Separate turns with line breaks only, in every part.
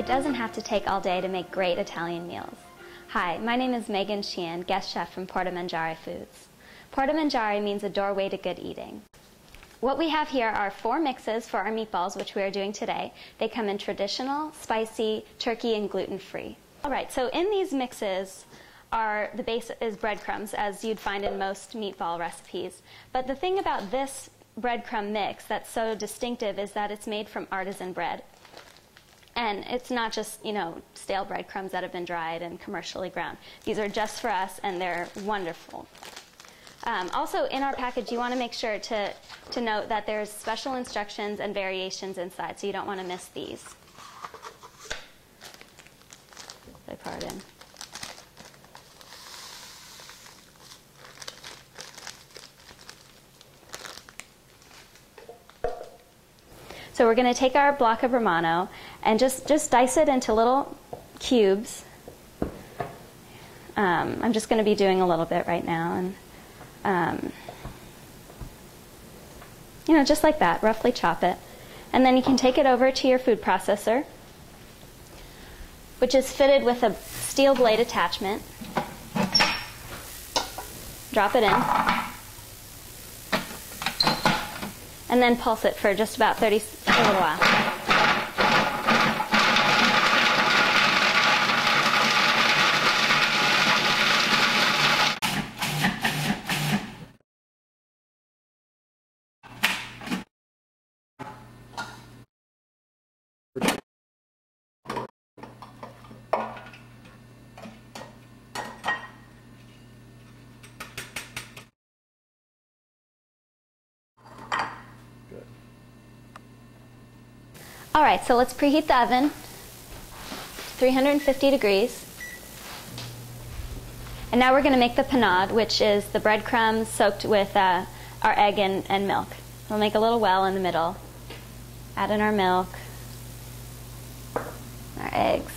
It doesn't have to take all day to make great Italian meals. Hi, my name is Megan Sheehan, guest chef from Porta Mangiare Foods. Porta Mangiare means a doorway to good eating. What we have here are 4 mixes for our meatballs, which we are doing today. They come in traditional, spicy, turkey, and gluten-free. All right, so in these mixes, the base is breadcrumbs, as you'd find in most meatball recipes. But the thing about this breadcrumb mix that's so distinctive is that it's made from artisan bread. And it's not just, stale breadcrumbs that have been dried and commercially ground. These are just for us, and they're wonderful. Also, in our package, you want to make sure to note that there's special instructions and variations inside, so you don't want to miss these. Put a card in. So we're going to take our block of Romano and just dice it into little cubes. I'm just going to be doing a little bit right now, and just like that, roughly chop it. And then you can take it over to your food processor, which is fitted with a steel blade attachment. Drop it in. And then pulse it for just about a little while. All right, so let's preheat the oven, 350 degrees. And now we're going to make the panade, which is the breadcrumbs soaked with our egg and milk. We'll make a little well in the middle. Add in our milk, our eggs.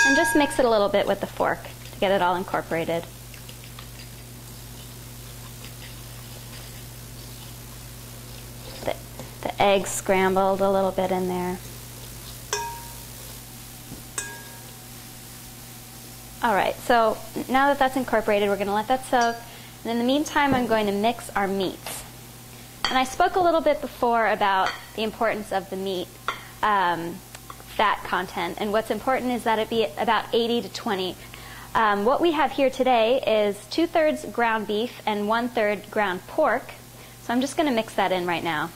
And just mix it a little bit with the fork to get it all incorporated. The eggs scrambled a little bit in there. All right, so now that that's incorporated, we're going to let that soak. And in the meantime, I'm going to mix our meats. And I spoke a little bit before about the importance of the meat. Fat content, and what's important is that it be about 80 to 20. What we have here today is 2/3 ground beef and 1/3 ground pork, so I'm just going to mix that in right now.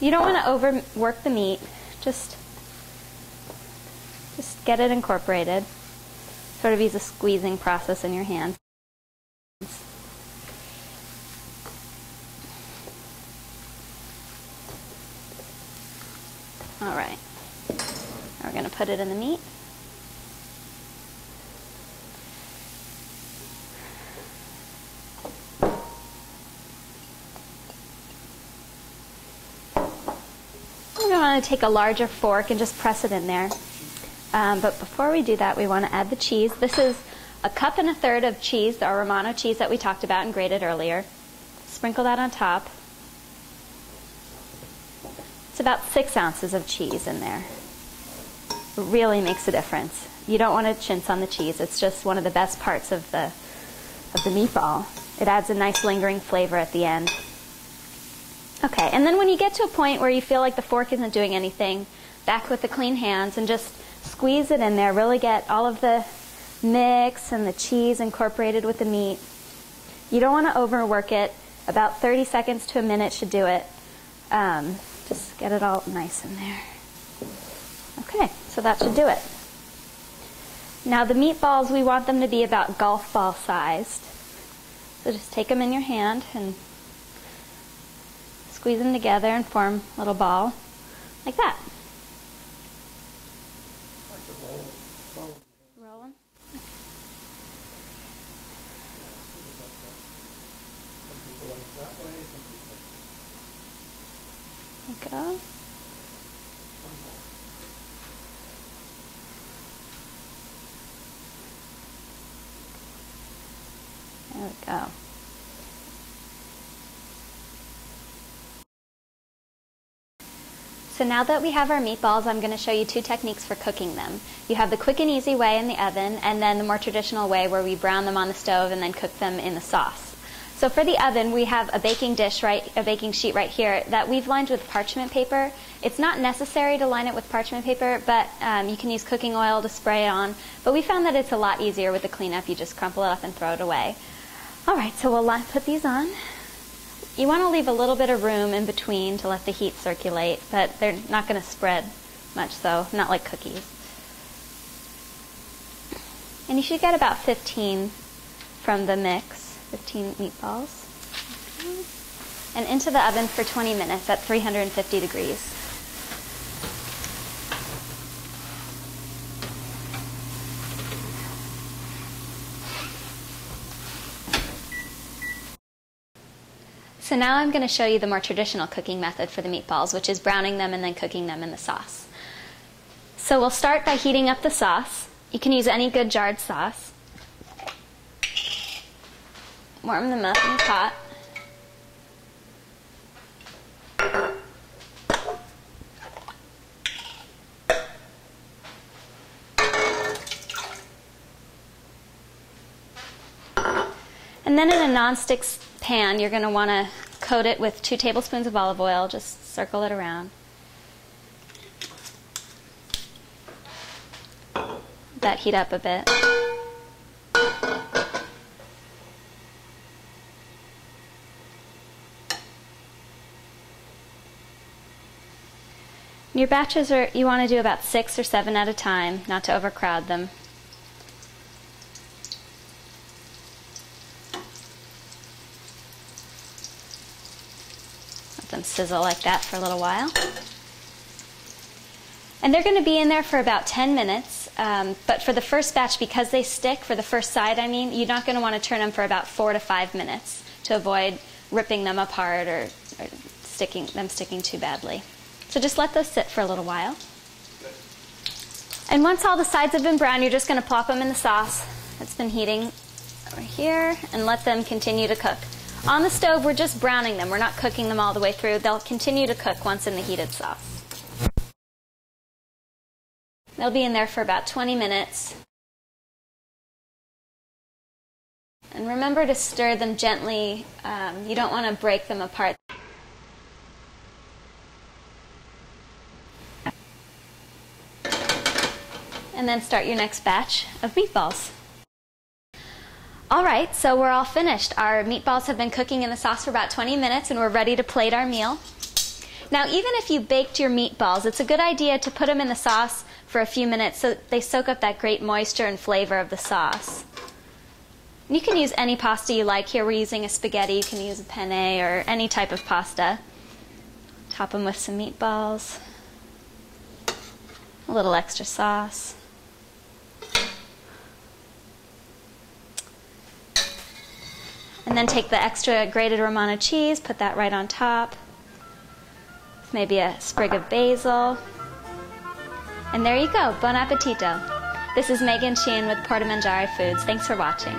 You don't want to overwork the meat, just get it incorporated, sort of use a squeezing process in your hands. All right, now we're going to put it in the meat. We're going to take a larger fork and just press it in there. But before we do that, we want to add the cheese. This is 1 1/3 cups of cheese, our Romano cheese that we talked about and grated earlier. Sprinkle that on top. It's about 6 ounces of cheese in there. It really makes a difference. You don't want to chintz on the cheese. It's just one of the best parts of the meatball. It adds a nice lingering flavor at the end. Okay, and then when you get to a point where you feel like the fork isn't doing anything, back with the clean hands and just squeeze it in there. Really get all of the mix and the cheese incorporated with the meat. You don't want to overwork it. About 30 seconds to a minute should do it. Just get it all nice in there. Okay, so that should do it. Now the meatballs, we want them to be about golf ball sized. So just take them in your hand and squeeze them together and form a little ball like that. Roll them. There we go. There we go. So now that we have our meatballs, I'm going to show you two techniques for cooking them. You have the quick and easy way in the oven, and then the more traditional way where we brown them on the stove and then cook them in the sauce. So for the oven, we have a baking sheet right here that we've lined with parchment paper. It's not necessary to line it with parchment paper, but you can use cooking oil to spray on. But we found that it's a lot easier with the cleanup. You just crumple it up and throw it away. All right, so we'll put these on. You want to leave a little bit of room in between to let the heat circulate, but they're not going to spread much, so not like cookies. And you should get about 15 from the mix, 15 meatballs. And into the oven for 20 minutes at 350 degrees. So now I'm going to show you the more traditional cooking method for the meatballs, which is browning them and then cooking them in the sauce. So we'll start by heating up the sauce. You can use any good jarred sauce. Warm them up in the pot. And then in a non-stick pan, you're going to want to coat it with 2 tablespoons of olive oil. Just circle it around. Let that heat up a bit. Your batches you want to do about 6 or 7 at a time, not to overcrowd them. Them sizzle like that for a little while. And they're going to be in there for about 10 minutes, but for the first batch, because they stick, for the first side I mean, you're not going to want to turn them for about 4 to 5 minutes to avoid ripping them apart or sticking too badly. So just let those sit for a little while. And once all the sides have been browned, you're just going to plop them in the sauce that's been heating over here and let them continue to cook. On the stove, we're just browning them. We're not cooking them all the way through. They'll continue to cook once in the heated sauce. They'll be in there for about 20 minutes. And remember to stir them gently. You don't want to break them apart. And then start your next batch of meatballs. Alright, so we're all finished. Our meatballs have been cooking in the sauce for about 20 minutes and we're ready to plate our meal. Now even if you baked your meatballs, it's a good idea to put them in the sauce for a few minutes so they soak up that great moisture and flavor of the sauce. And you can use any pasta you like. Here we're using a spaghetti. You can use a penne or any type of pasta. Top them with some meatballs. A little extra sauce. And then take the extra grated Romano cheese, put that right on top. Maybe a sprig of basil. And there you go, buon appetito. This is Megan Sheehan with Porta Mangiare Foods. Thanks for watching.